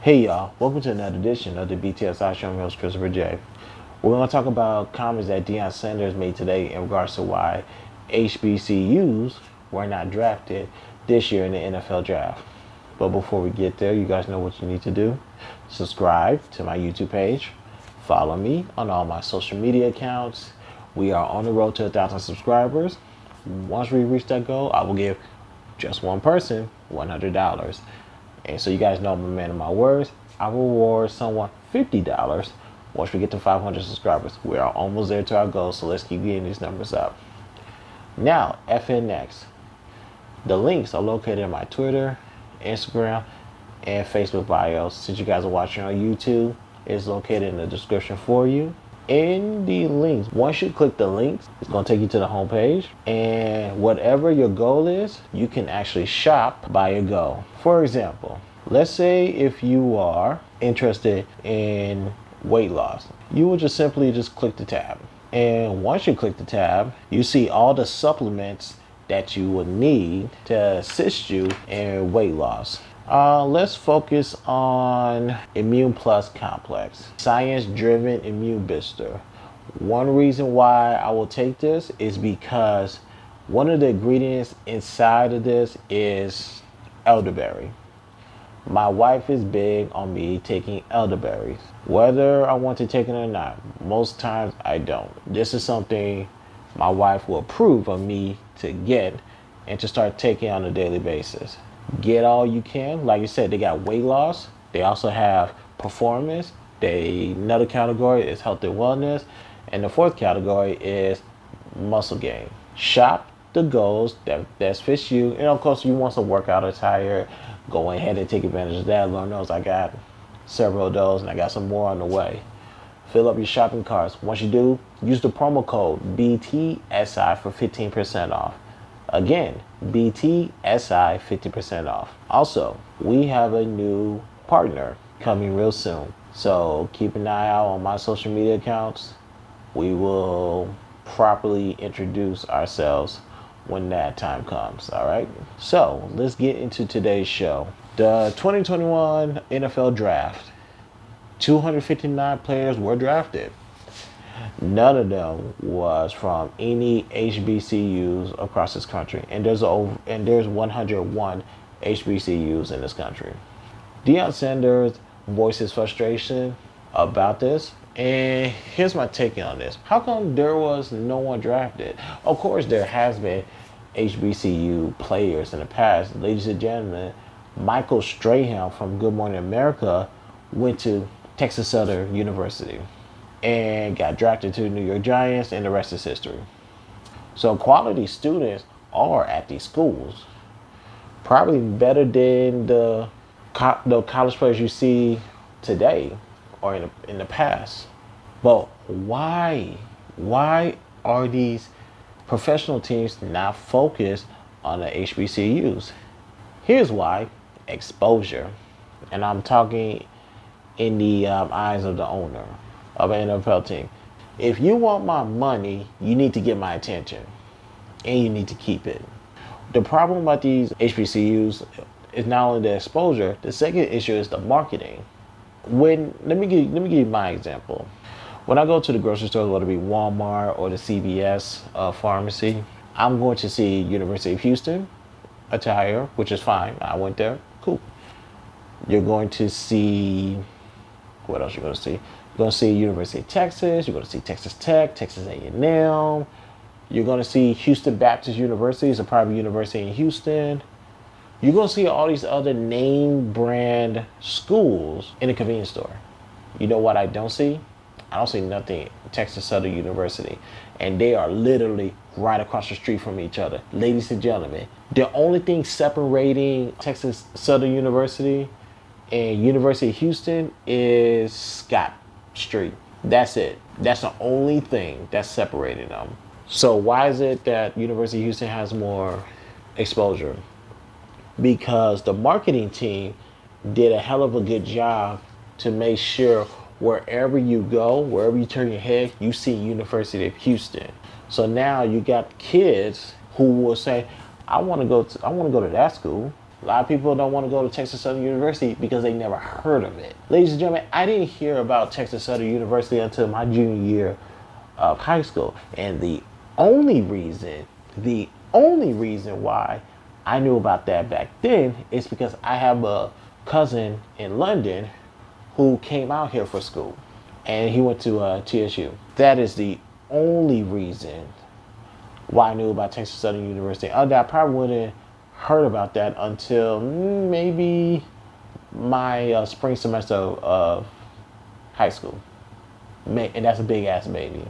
Hey y'all, welcome to another edition of the BTSI show. I'm your host Christopher J. We're going to talk about comments that Deion Sanders made today in regards to why HBCUs were not drafted this year in the NFL draft. But before we get there, you guys know what you need to do. Subscribe to my YouTube page. Follow me on all my social media accounts. We are on the road to 1,000 subscribers. Once we reach that goal, I will give just one person $100. And so you guys know I'm a man of my words. I will reward someone $50 once we get to 500 subscribers. We are almost there to our goal, so let's keep getting these numbers up. Now, FNX. The links are located in my Twitter, Instagram, and Facebook bios. Since you guys are watching on YouTube, it's located in the description for you. In the links, once you click the links, it's going to take you to the home page, and whatever your goal is, you can actually shop by your goal. For example, let's say if you are interested in weight loss, you will just simply click the tab, and once you click the tab, you see all the supplements that you will need to assist you in weight loss. Let's focus on Immune Plus Complex, science-driven immune booster. One reason why I will take this is because one of the ingredients inside of this is elderberry. My wife is big on me taking elderberries, whether I want to take it or not. Most times I don't. This is something my wife will approve of me to get and to start taking on a daily basis. Get all you can. Like you said, they got weight loss. They also have performance. Another category is health and wellness. And the fourth category is muscle gain. Shop the goals that best fits you. And of course, you want some workout attire, go ahead and take advantage of that. Lord knows I got several of those and I got some more on the way. Fill up your shopping carts. Once you do, use the promo code BTSI for 15% off. Again, BTSI 50% off. Also, we have a new partner coming real soon. So keep an eye out on my social media accounts. We will properly introduce ourselves when that time comes. All right. So let's get into today's show. The 2021 NFL draft. 259 players were drafted. None of them was from any HBCUs across this country, and there's 101 HBCUs in this country. Deion Sanders voiced his frustration about this, and here's my take on this. How come there was no one drafted? Of course, there has been HBCU players in the past. Ladies and gentlemen, Michael Strahan from Good Morning America went to Texas Southern University and got drafted to the New York Giants, and the rest is history. So quality students are at these schools. Probably better than the college players you see today or in the past. But why are these professional teams not focused on the HBCUs? Here's why: exposure. And I'm talking in the eyes of the owner of an NFL team. If you want my money, you need to get my attention, and you need to keep it. The problem about these HBCUs is not only the exposure. The second issue is the marketing. Let me give you my example. When I go to the grocery store, whether it be Walmart or the CVS pharmacy, I'm going to see University of Houston attire, which is fine. I went there, cool. You're going to see, what else you're going to see? You're going to see University of Texas. You're going to see Texas Tech, Texas A&M. You're going to see Houston Baptist University. It's a private university in Houston. You're going to see all these other name brand schools in a convenience store. You know what I don't see? I don't see nothing Texas Southern University. And they are literally right across the street from each other. Ladies and gentlemen, the only thing separating Texas Southern University and University of Houston is Scott Street. That's it. That's the only thing that's separating them. So why is it that University of Houston has more exposure? Because the marketing team did a hell of a good job to make sure wherever you go, wherever you turn your head, you see University of Houston. So now you got kids who will say, I want to go to that school. A lot of people don't want to go to Texas Southern University because they never heard of it. Ladies and gentlemen, I didn't hear about Texas Southern University until my junior year of high school. And the only reason why I knew about that back then is because I have a cousin in London who came out here for school, and he went to TSU. That is the only reason why I knew about Texas Southern University. I probably wouldn't heard about that until maybe my spring semester of high school, and that's a big ass baby.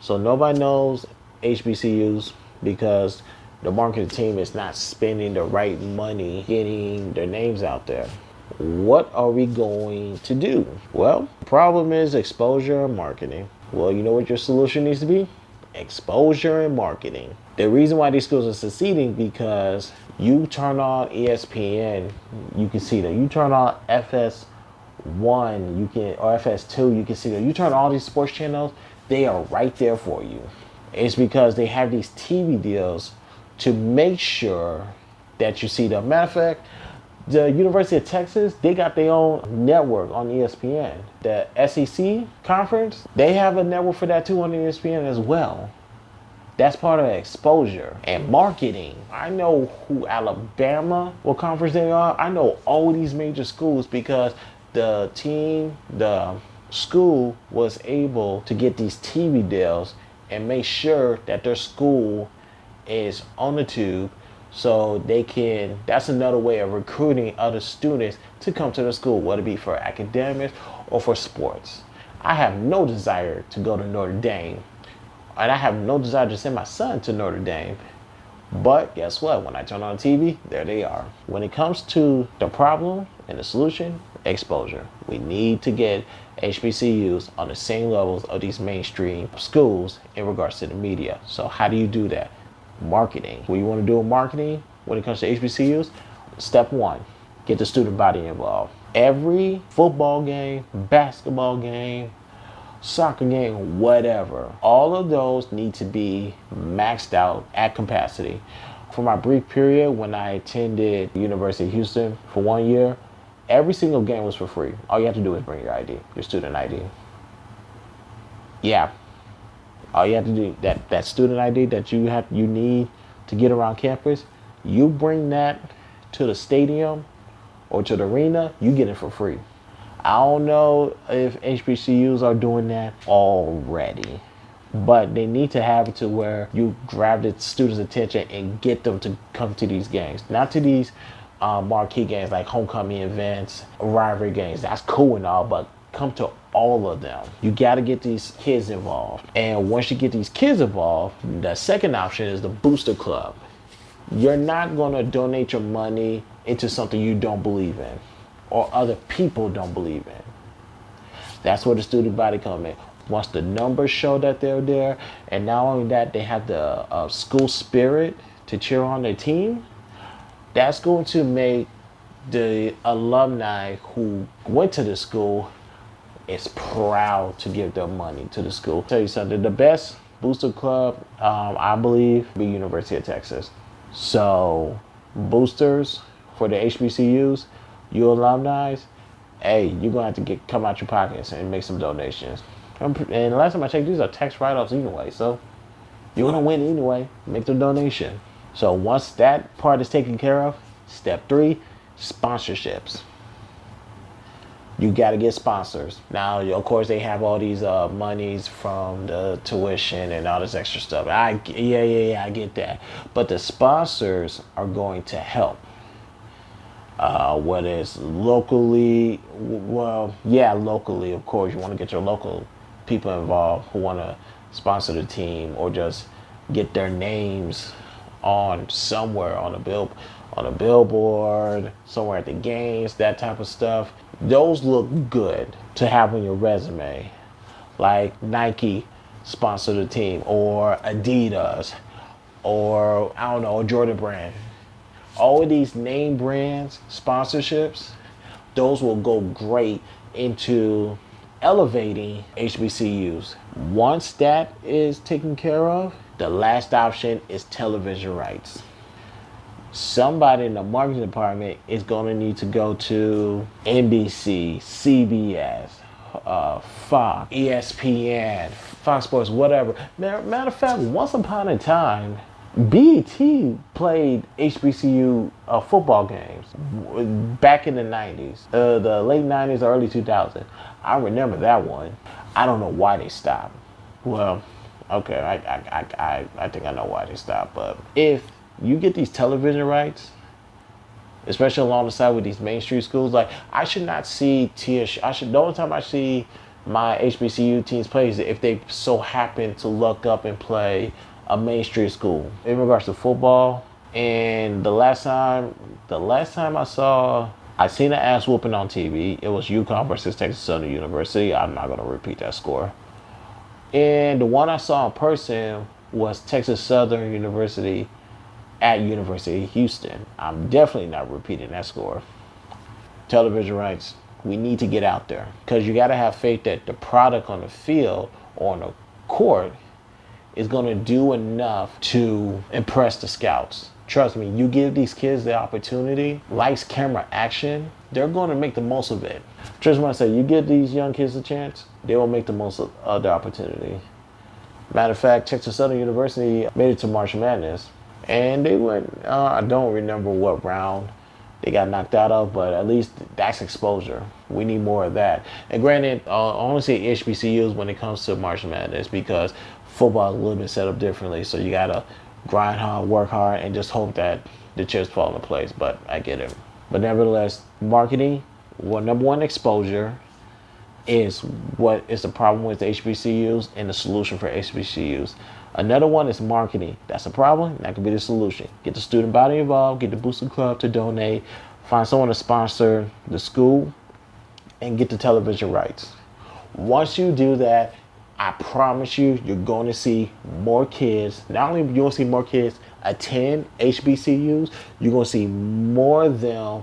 So nobody knows HBCUs because the marketing team is not spending the right money getting their names out there. What are we going to do? Well, the problem is exposure and marketing. Well, you know what your solution needs to be? Exposure and marketing. The reason why these schools are succeeding because you turn on ESPN, you can see that. You turn on FS1, or FS2, you can see that. You turn on all these sports channels, they are right there for you. It's because they have these TV deals to make sure that you see them. Matter of fact, the University of Texas, they got their own network on ESPN. The SEC conference, they have a network for that too on ESPN as well. That's part of exposure and marketing. I know who Alabama, what conference they are. I know all these major schools because the school was able to get these TV deals and make sure that their school is on the tube, so they can, that's another way of recruiting other students to come to the school, whether it be for academics or for sports. I have no desire to go to Notre Dame, and I have no desire to send my son to Notre Dame. But guess what? When I turn on TV, there they are. When it comes to the problem and the solution, exposure. We need to get HBCUs on the same levels of these mainstream schools in regards to the media. So how do you do that? Marketing. What you want to do with marketing when it comes to HBCUs? Step one, get the student body involved. Every football game, basketball game, soccer game, whatever, all of those need to be maxed out at capacity. For my brief period when I attended the University of Houston for 1 year, every single game was for free. All you have to do is bring your ID, your student ID. Yeah. All you have to do, that student ID that you need to get around campus, you bring that to the stadium or to the arena, you get it for free. I don't know if HBCUs are doing that already, but they need to have it to where you grab the students' attention and get them to come to these games. Not to these marquee games like homecoming events, rivalry games. That's cool and all, but come to all of them. You got to get these kids involved. And once you get these kids involved, the second option is the booster club. You're not going to donate your money into something you don't believe in or other people don't believe in. That's where the student body come in. Once the numbers show that they're there, and not only that, they have the school spirit to cheer on their team, that's going to make the alumni who went to the school is proud to give their money to the school. I'll tell you something, the best booster club, I believe, be University of Texas. So boosters for the HBCUs, you alumni, hey, you're gonna have to come out your pockets and make some donations. And last time I checked, these are tax write-offs anyway, so you're gonna win anyway. Make the donation. So once that part is taken care of, step 3, sponsorships. You got to get sponsors. Now, of course, they have all these monies from the tuition and all this extra stuff. I get that. But the sponsors are going to help. Whether it's locally, locally, of course, you want to get your local people involved who want to sponsor the team or just get their names on somewhere on a billboard, somewhere at the games, that type of stuff. Those look good to have on your resume. Like Nike sponsor the team, or Adidas, or I don't know, Jordan brand. All of these name brands, sponsorships, those will go great into elevating HBCUs. Once that is taken care of, the last option is television rights. somebody in the marketing department is going to need to go to NBC, CBS, Fox, ESPN, Fox Sports, whatever. Matter of fact, once upon a time, BT played HBCU football games back in the 90s, the late 90s, early 2000s. I remember that one. I don't know why they stopped. Well, okay, I think I know why they stopped. But if you get these television rights, especially along the side with these Main Street schools, like I should not see the only time I see my HBCU teams play is if they so happen to look up and play a Main Street school. In regards to football, and the last time I seen an ass whooping on TV. It was UConn versus Texas Southern University. I'm not gonna repeat that score. And the one I saw in person was Texas Southern University at University of Houston. I'm definitely not repeating that score. Television rights, we need to get out there because you got to have faith that the product on the field or on the court is going to do enough to impress the scouts. Trust me, you give these kids the opportunity, lights, camera, action, they're going to make the most of it. Trust me when I say you give these young kids a chance, they will make the most of their opportunity. Matter of fact, Texas Southern University made it to March Madness. And they went, I don't remember what round they got knocked out of, but at least that's exposure. We need more of that. And granted, I only say HBCUs when it comes to March Madness because football is a little bit set up differently. So you got to grind hard, work hard, and just hope that the chips fall into place. But I get it. But nevertheless, marketing, number one, exposure is what is the problem with HBCUs and the solution for HBCUs. Another one is marketing. That's a problem. That could be the solution. Get the student body involved. Get the Booster Club to donate. Find someone to sponsor the school and get the television rights. Once you do that, I promise you, you're going to see more kids. Not only are you going to see more kids attend HBCUs, you're going to see more of them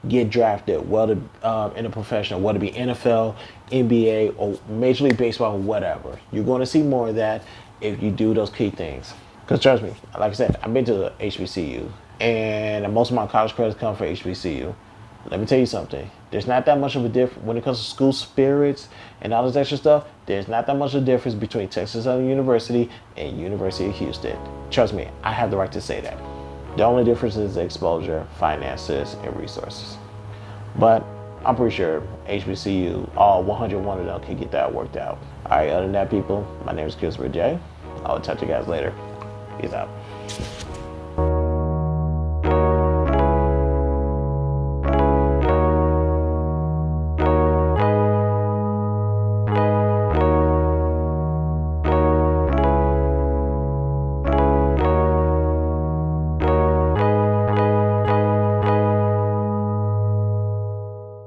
get drafted, whether in a professional, whether it be NFL, NBA, or Major League Baseball, whatever. You're going to see more of that if you do those key things. Because trust me, like I said, I've been to the HBCU, and most of my college credits come from HBCU. Let me tell you something. There's not that much of a difference when it comes to school spirits and all this extra stuff. There's not that much of a difference between Texas Southern University and University of Houston. Trust me, I have the right to say that. The only difference is exposure, finances, and resources. But I'm pretty sure HBCU, all 101 of them, can get that worked out. All right, other than that, people, my name is Christopher J. I'll talk to you guys later. Peace out.